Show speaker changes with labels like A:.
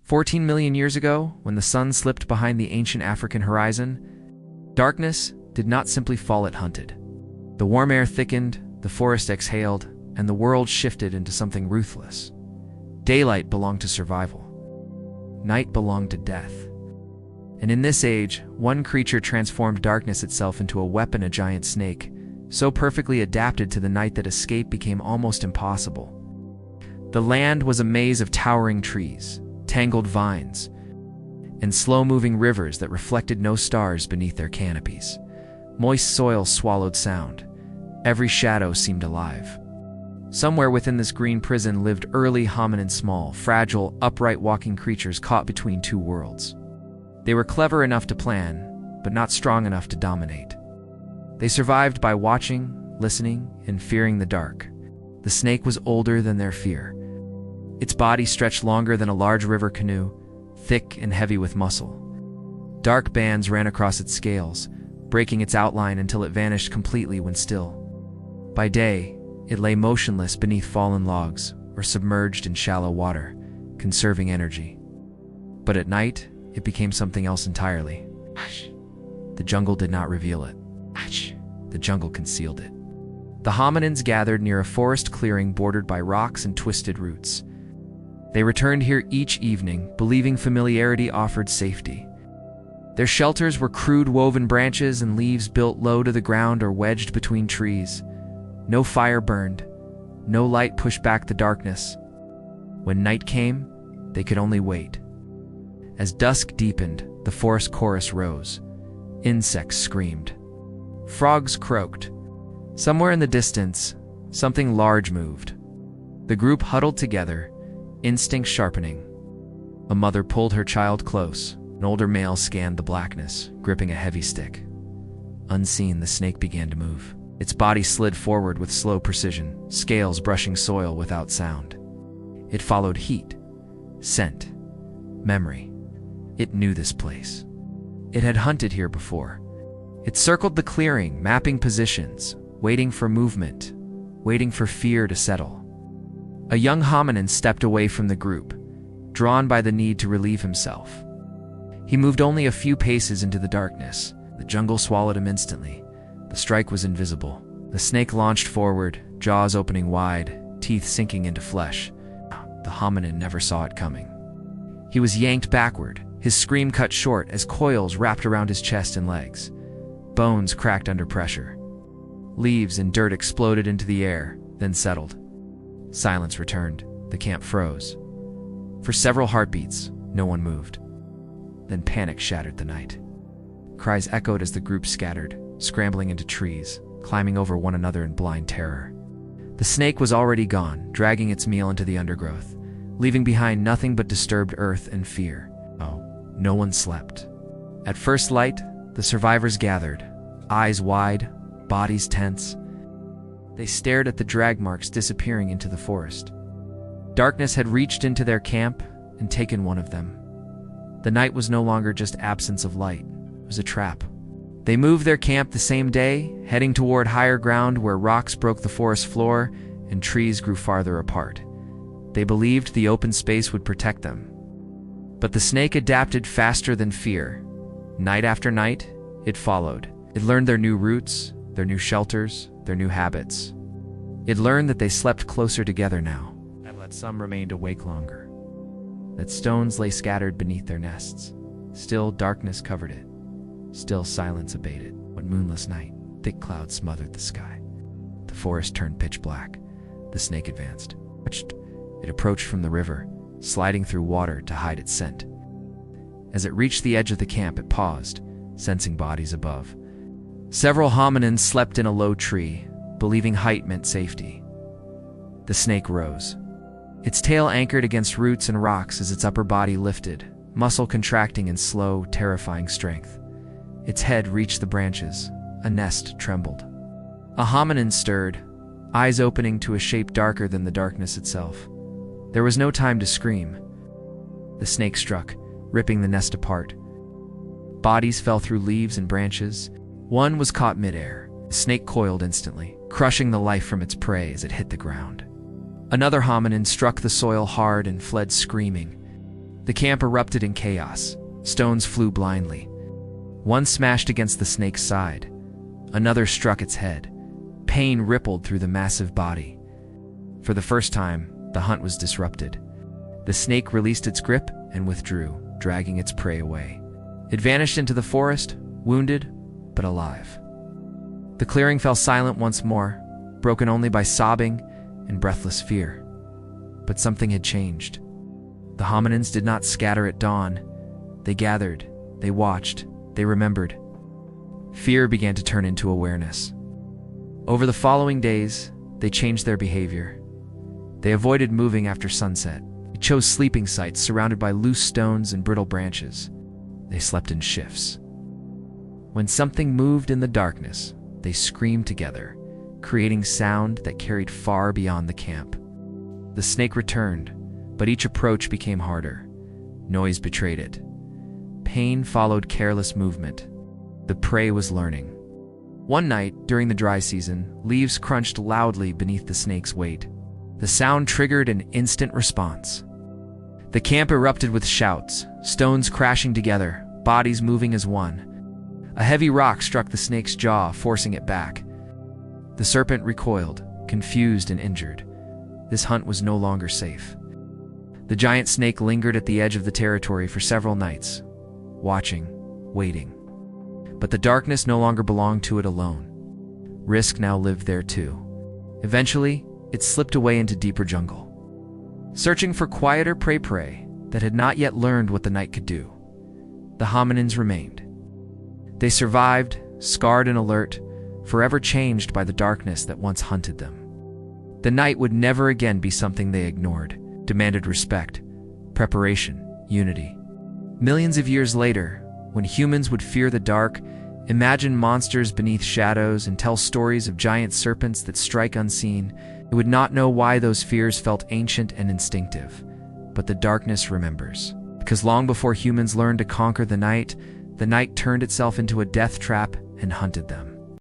A: 14 million years ago, when the sun slipped behind the ancient African horizon, darkness did not simply fall, it hunted. The warm air thickened, the forest exhaled, and the world shifted into something ruthless. Daylight belonged to survival. Night belonged to death. And in this age, one creature transformed darkness itself into a weapon, a giant snake, so perfectly adapted to the night that escape became almost impossible. The land was a maze of towering trees, tangled vines, and slow-moving rivers that reflected no stars beneath their canopies. Moist soil swallowed sound. Every shadow seemed alive. Somewhere within this green prison lived early hominin, small, fragile, upright walking creatures caught between two worlds. They were clever enough to plan, but not strong enough to dominate. They survived by watching, listening, and fearing the dark. The snake was older than their fear. Its body stretched longer than a large river canoe, thick and heavy with muscle. Dark bands ran across its scales, breaking its outline until it vanished completely when still. By day, it lay motionless beneath fallen logs or submerged in shallow water, conserving energy. But at night, it became something else entirely. The jungle did not reveal it. The jungle concealed it. The hominins gathered near a forest clearing bordered by rocks and twisted roots. They returned here each evening, believing familiarity offered safety. Their shelters were crude woven branches and leaves built low to the ground or wedged between trees. No fire burned. No light pushed back the darkness. When night came, they could only wait. As dusk deepened, the forest chorus rose. Insects screamed. Frogs croaked. Somewhere in the distance, something large moved. The group huddled together, instinct sharpening. A mother pulled her child close. An older male scanned the blackness, gripping a heavy stick. Unseen, the snake began to move. Its body slid forward with slow precision, scales brushing soil without sound. It followed heat, scent, memory. It knew this place. It had hunted here before. It circled the clearing, mapping positions, waiting for movement, waiting for fear to settle. A young hominin stepped away from the group, drawn by the need to relieve himself. He moved only a few paces into the darkness. The jungle swallowed him instantly. The strike was invisible. The snake launched forward, jaws opening wide, teeth sinking into flesh. The hominin never saw it coming. He was yanked backward, his scream cut short as coils wrapped around his chest and legs. Bones cracked under pressure. Leaves and dirt exploded into the air, then settled. Silence returned. The camp froze. For several heartbeats, no one moved. Then panic shattered the night. Cries echoed as the group scattered, scrambling into trees, climbing over one another in blind terror. The snake was already gone, dragging its meal into the undergrowth, leaving behind nothing but disturbed earth and fear. Oh, no one slept. At first light, the survivors gathered, eyes wide, bodies tense. They stared at the drag marks disappearing into the forest. Darkness had reached into their camp and taken one of them. The night was no longer just absence of light. It was a trap. They moved their camp the same day, heading toward higher ground where rocks broke the forest floor and trees grew farther apart. They believed the open space would protect them. But the snake adapted faster than fear. Night after night, it followed. It learned their new routes, their new shelters, their new habits. It learned that they slept closer together now, and that some remained awake longer. That stones lay scattered beneath their nests. Still darkness covered it. Still silence abated. One moonless night, thick clouds smothered the sky. The forest turned pitch black. The snake advanced. It approached from the river, sliding through water to hide its scent. As it reached the edge of the camp, it paused, sensing bodies above. Several hominins slept in a low tree, believing height meant safety. The snake rose. Its tail anchored against roots and rocks as its upper body lifted, muscle contracting in slow, terrifying strength. Its head reached the branches. A nest trembled. A hominin stirred, eyes opening to a shape darker than the darkness itself. There was no time to scream. The snake struck, ripping the nest apart. Bodies fell through leaves and branches. One was caught midair. The snake coiled instantly, crushing the life from its prey as it hit the ground. Another hominin struck the soil hard and fled screaming. The camp erupted in chaos. Stones flew blindly. One smashed against the snake's side. Another struck its head. Pain rippled through the massive body. For the first time, the hunt was disrupted. The snake released its grip and withdrew, dragging its prey away. It vanished into the forest, wounded but alive. The clearing fell silent once more, broken only by sobbing and breathless fear. But something had changed. The hominins did not scatter at dawn. They gathered, they watched, they remembered. Fear began to turn into awareness. Over the following days, they changed their behavior. They avoided moving after sunset. They chose sleeping sites surrounded by loose stones and brittle branches. They slept in shifts. When something moved in the darkness, they screamed together, creating sound that carried far beyond the camp. The snake returned, but each approach became harder. Noise betrayed it. Pain followed careless movement. The prey was learning. One night, during the dry season, leaves crunched loudly beneath the snake's weight. The sound triggered an instant response. The camp erupted with shouts, stones crashing together, bodies moving as one. A heavy rock struck the snake's jaw, forcing it back. The serpent recoiled, confused and injured. This hunt was no longer safe. The giant snake lingered at the edge of the territory for several nights, watching, waiting. But the darkness no longer belonged to it alone. Risk now lived there too. Eventually, it slipped away into deeper jungle, searching for quieter prey that had not yet learned what the night could do. The hominins remained. They survived, scarred and alert, forever changed by the darkness that once hunted them. The night would never again be something they ignored, demanded respect, preparation, unity. Millions of years later, when humans would fear the dark, imagine monsters beneath shadows, and tell stories of giant serpents that strike unseen, they would not know why those fears felt ancient and instinctive. But the darkness remembers. Because long before humans learned to conquer the night turned itself into a death trap and hunted them.